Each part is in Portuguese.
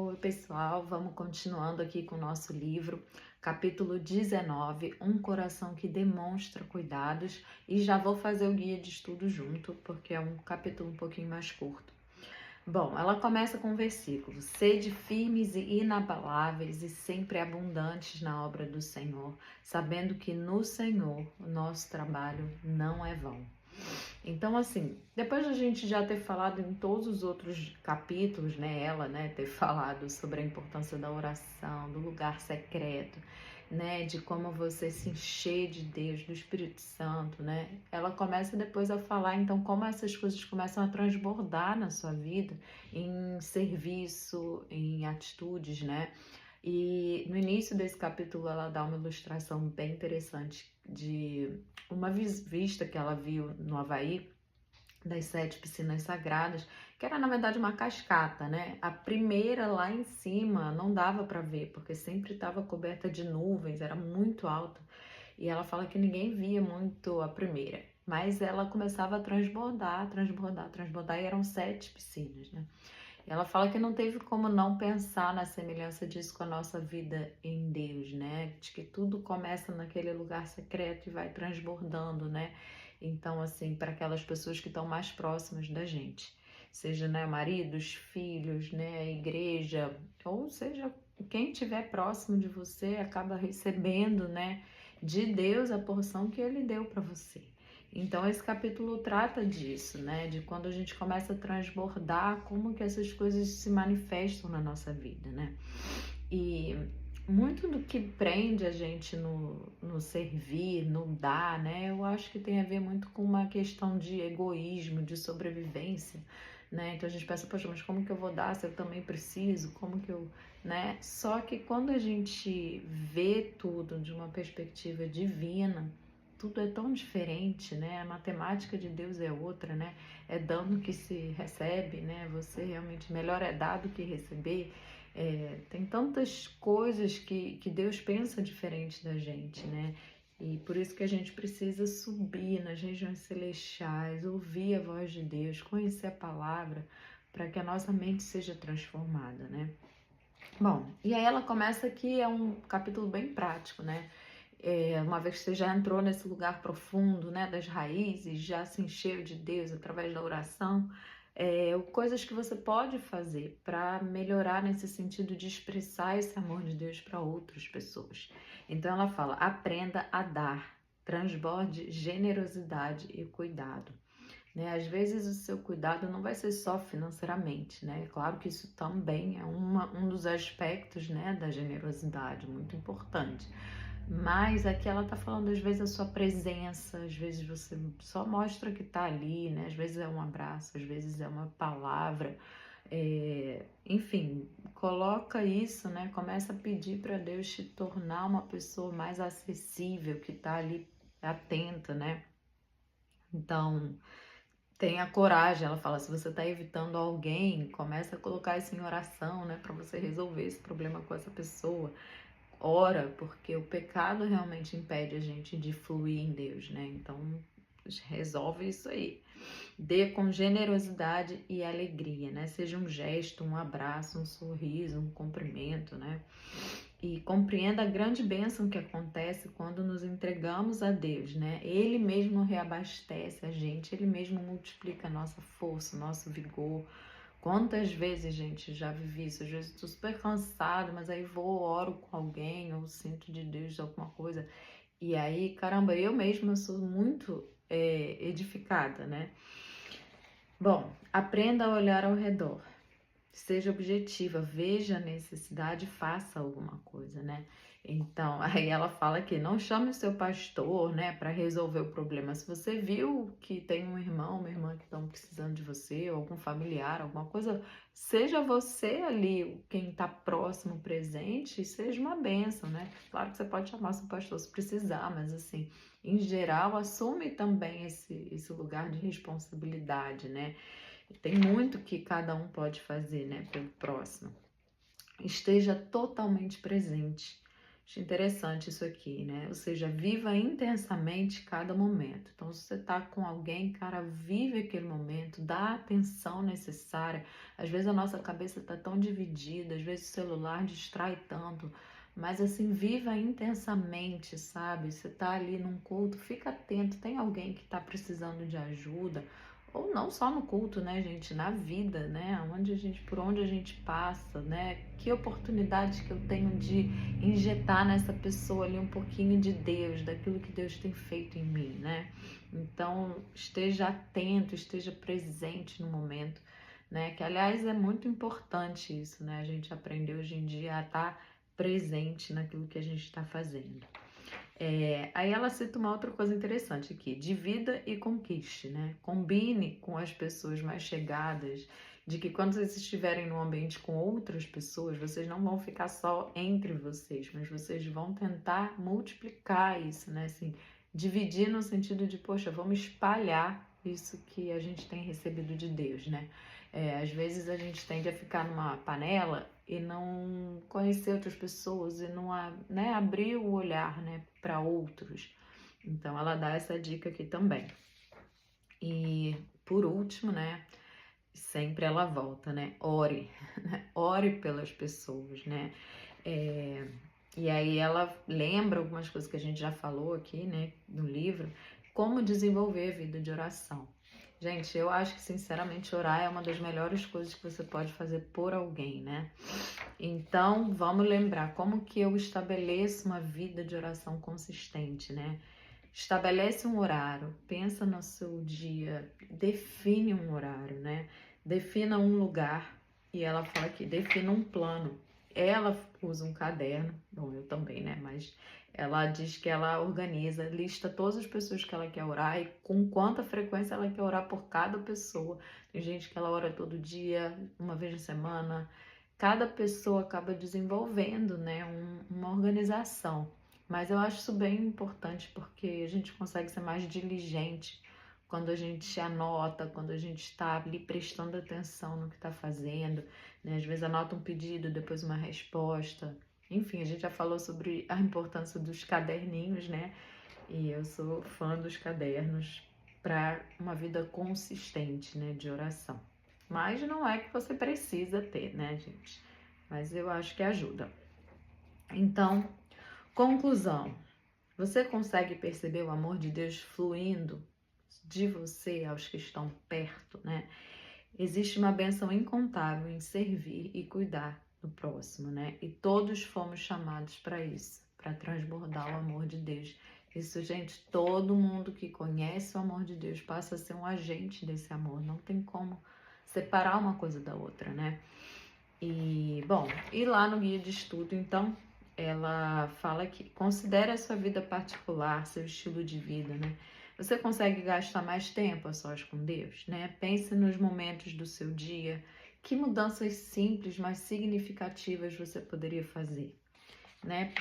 Oi, pessoal, vamos continuando aqui com o nosso livro, capítulo 19, Um Coração que Demonstra Cuidados, e já vou fazer o guia de estudo junto, porque é um capítulo um pouquinho mais curto. Bom, ela começa com o versículo: Sede firmes e inabaláveis e sempre abundantes na obra do Senhor, sabendo que no Senhor o nosso trabalho não é vão. Então, assim, depois da gente já ter falado em todos os outros capítulos, né, ela, né, ter falado sobre a importância da oração, do lugar secreto, né, de como você se encher de Deus, do Espírito Santo, né, ela começa depois a falar, então, como essas coisas começam a transbordar na sua vida, em serviço, em atitudes, né, e no início desse capítulo ela dá uma ilustração bem interessante de uma vista que ela viu no Havaí, das 7 piscinas sagradas, que era na verdade uma cascata, né? A primeira lá em cima não dava para ver, porque sempre estava coberta de nuvens, era muito alta. E ela fala que ninguém via muito a primeira, mas ela começava a transbordar, transbordar, transbordar, e eram 7 piscinas, né? Ela fala que não teve como não pensar na semelhança disso com a nossa vida em Deus, né? De que tudo começa naquele lugar secreto e vai transbordando, né? Então, assim, para aquelas pessoas que estão mais próximas da gente, seja, né, maridos, filhos, né, a igreja, ou seja, quem estiver próximo de você acaba recebendo, né, de Deus a porção que Ele deu para você. Então esse capítulo trata disso, né? De quando a gente começa a transbordar, como que essas coisas se manifestam na nossa vida, né? E muito do que prende a gente no servir, no dar, né? Eu acho que tem a ver muito com uma questão de egoísmo, de sobrevivência, né? Então a gente pensa, poxa, mas como que eu vou dar se eu também preciso? Como que eu, né? Só que quando a gente vê tudo de uma perspectiva divina, tudo é tão diferente, né? A matemática de Deus é outra, né? É dando que se recebe, né? Você realmente melhor é dar do que receber. Tem tantas coisas que Deus pensa diferente da gente, né? E por isso que a gente precisa subir nas regiões celestiais, ouvir a voz de Deus, conhecer a palavra, para que a nossa mente seja transformada, né? Bom, e aí ela começa aqui, é um capítulo bem prático, né? Uma vez que você já entrou nesse lugar profundo, né, das raízes, já se encheu de Deus através da oração, coisas que você pode fazer para melhorar nesse sentido de expressar esse amor de Deus para outras pessoas. Então ela fala: aprenda a dar, transborde generosidade e cuidado. Né? Às vezes o seu cuidado não vai ser só financeiramente, né? Claro que isso também é um dos aspectos, né, da generosidade, muito importante. Mas aqui ela tá falando, às vezes, a sua presença, às vezes você só mostra que tá ali, né? Às vezes é um abraço, às vezes é uma palavra. Enfim, coloca isso, né? Começa a pedir para Deus te tornar uma pessoa mais acessível, que tá ali atenta, né? Então, tenha coragem, ela fala, se você tá evitando alguém, começa a colocar isso em oração, né? Para você resolver esse problema com essa pessoa. Ora, porque o pecado realmente impede a gente de fluir em Deus, né? Então, resolve isso aí. Dê com generosidade e alegria, né? Seja um gesto, um abraço, um sorriso, um cumprimento, né? E compreenda a grande bênção que acontece quando nos entregamos a Deus, né? Ele mesmo reabastece a gente, ele mesmo multiplica a nossa força, nosso vigor. Quantas vezes, gente, já vivi isso? Às vezes estou super cansado, mas aí vou, oro com alguém, ou sinto de Deus alguma coisa. E aí, caramba, eu mesma sou muito edificada, né? Bom, aprenda a olhar ao redor. Seja objetiva, veja a necessidade e faça alguma coisa, né? Então, aí ela fala que não chame o seu pastor, né, para resolver o problema. Se você viu que tem um irmão, uma irmã que estão precisando de você, ou algum familiar, alguma coisa, seja você ali quem está próximo, presente, e seja uma bênção, né? Claro que você pode chamar seu pastor se precisar, mas assim, em geral, assume também esse lugar de responsabilidade, né? Tem muito que cada um pode fazer, né, pelo próximo. Esteja totalmente presente. Acho interessante isso aqui, né? Ou seja, viva intensamente cada momento. Então, se você tá com alguém, cara, vive aquele momento, dá a atenção necessária. Às vezes a nossa cabeça tá tão dividida, às vezes o celular distrai tanto, mas assim, viva intensamente, sabe? Você tá ali num culto, fica atento, tem alguém que tá precisando de ajuda, ou não só no culto, né, gente, na vida, né, por onde a gente passa, né, que oportunidade que eu tenho de injetar nessa pessoa ali um pouquinho de Deus, daquilo que Deus tem feito em mim, né? Então, esteja atento, esteja presente no momento, né? Que, aliás, é muito importante isso, né? A gente aprender hoje em dia a estar presente naquilo que a gente está fazendo. Aí ela cita uma outra coisa interessante aqui, divida e conquiste, né? Combine com as pessoas mais chegadas, de que quando vocês estiverem num ambiente com outras pessoas, vocês não vão ficar só entre vocês, mas vocês vão tentar multiplicar isso, né? Assim, dividir no sentido de, poxa, vamos espalhar isso que a gente tem recebido de Deus, né? Às vezes a gente tende a ficar numa panela e não conhecer outras pessoas e não, né, abrir o olhar, né, para outros. Então ela dá essa dica aqui também. E por último, né, sempre ela volta, né, ore, ore pelas pessoas, né. E aí ela lembra algumas coisas que a gente já falou aqui, né, no livro, como desenvolver a vida de oração. Gente, eu acho que sinceramente orar é uma das melhores coisas que você pode fazer por alguém, né? Então, vamos lembrar como que eu estabeleço uma vida de oração consistente, né? Estabelece um horário, pensa no seu dia, define um horário, né? Defina um lugar, e ela fala aqui, defina um plano. Ela usa um caderno, bom, eu também, né? Mas ela diz que ela organiza, lista todas as pessoas que ela quer orar e com quanta frequência ela quer orar por cada pessoa. Tem gente que ela ora todo dia, uma vez na semana. Cada pessoa acaba desenvolvendo, né, uma organização. Mas eu acho isso bem importante porque a gente consegue ser mais diligente quando a gente anota, quando a gente está ali prestando atenção no que está fazendo, né? Às vezes anota um pedido, depois uma resposta. Enfim, a gente já falou sobre a importância dos caderninhos, né? E eu sou fã dos cadernos para uma vida consistente, né, de oração. Mas não é que você precisa ter, né, gente? Mas eu acho que ajuda. Então, conclusão. Você consegue perceber o amor de Deus fluindo de você aos que estão perto, né? Existe uma bênção incontável em servir e cuidar do próximo, né? E todos fomos chamados para isso, para transbordar o amor de Deus. Isso, gente, todo mundo que conhece o amor de Deus passa a ser um agente desse amor. Não tem como separar uma coisa da outra, né? E, bom, e lá no guia de estudo, então, ela fala que considere a sua vida particular, seu estilo de vida, né? Você consegue gastar mais tempo a sós com Deus, né? Pense nos momentos do seu dia, que mudanças simples, mas significativas você poderia fazer, né?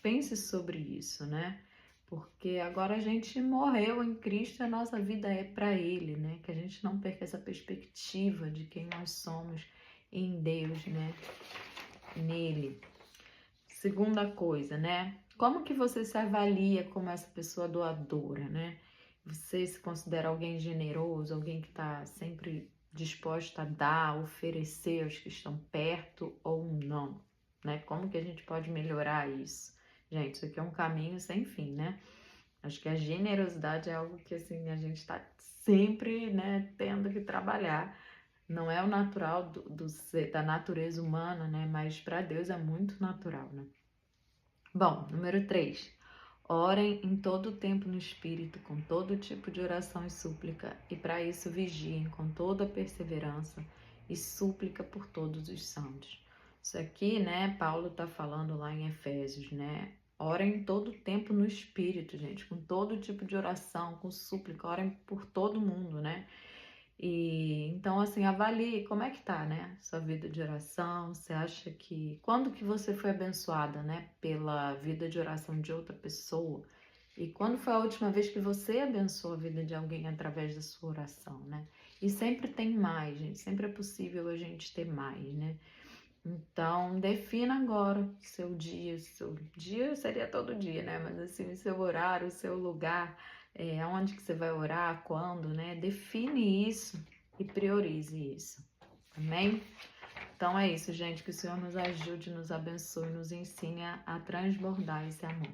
Pense sobre isso, né? Porque agora a gente morreu em Cristo, a nossa vida é para Ele, né? Que a gente não perca essa perspectiva de quem nós somos em Deus, né? Nele. Segunda coisa, né? Como que você se avalia como essa pessoa doadora, né? Você se considera alguém generoso, alguém que está sempre disposto a dar, oferecer aos que estão perto ou não, né? Como que a gente pode melhorar isso? Gente, isso aqui é um caminho sem fim, né? Acho que a generosidade é algo que, assim, a gente está sempre, né, tendo que trabalhar. Não é o natural da natureza humana, né? Mas para Deus é muito natural, né? Bom, número 3. Orem em todo o tempo no Espírito, com todo tipo de oração e súplica, e para isso vigiem com toda perseverança e súplica por todos os santos. Isso aqui, né, Paulo está falando lá em Efésios, né? Orem todo o tempo no Espírito, gente, com todo tipo de oração, com súplica, orem por todo mundo, né? E então, assim, avalie como é que tá, né? Sua vida de oração. Você acha que quando que você foi abençoada, né, pela vida de oração de outra pessoa? E quando foi a última vez que você abençoou a vida de alguém através da sua oração, né? E sempre tem mais, gente. Sempre é possível a gente ter mais, né? Então, Então, defina agora seu dia seria todo dia, né? Mas assim, o seu horário, o seu lugar, aonde que você vai orar, quando, né? Define isso e priorize isso. Amém? Então é isso, gente. Que o Senhor nos ajude, nos abençoe, nos ensine a transbordar esse amor.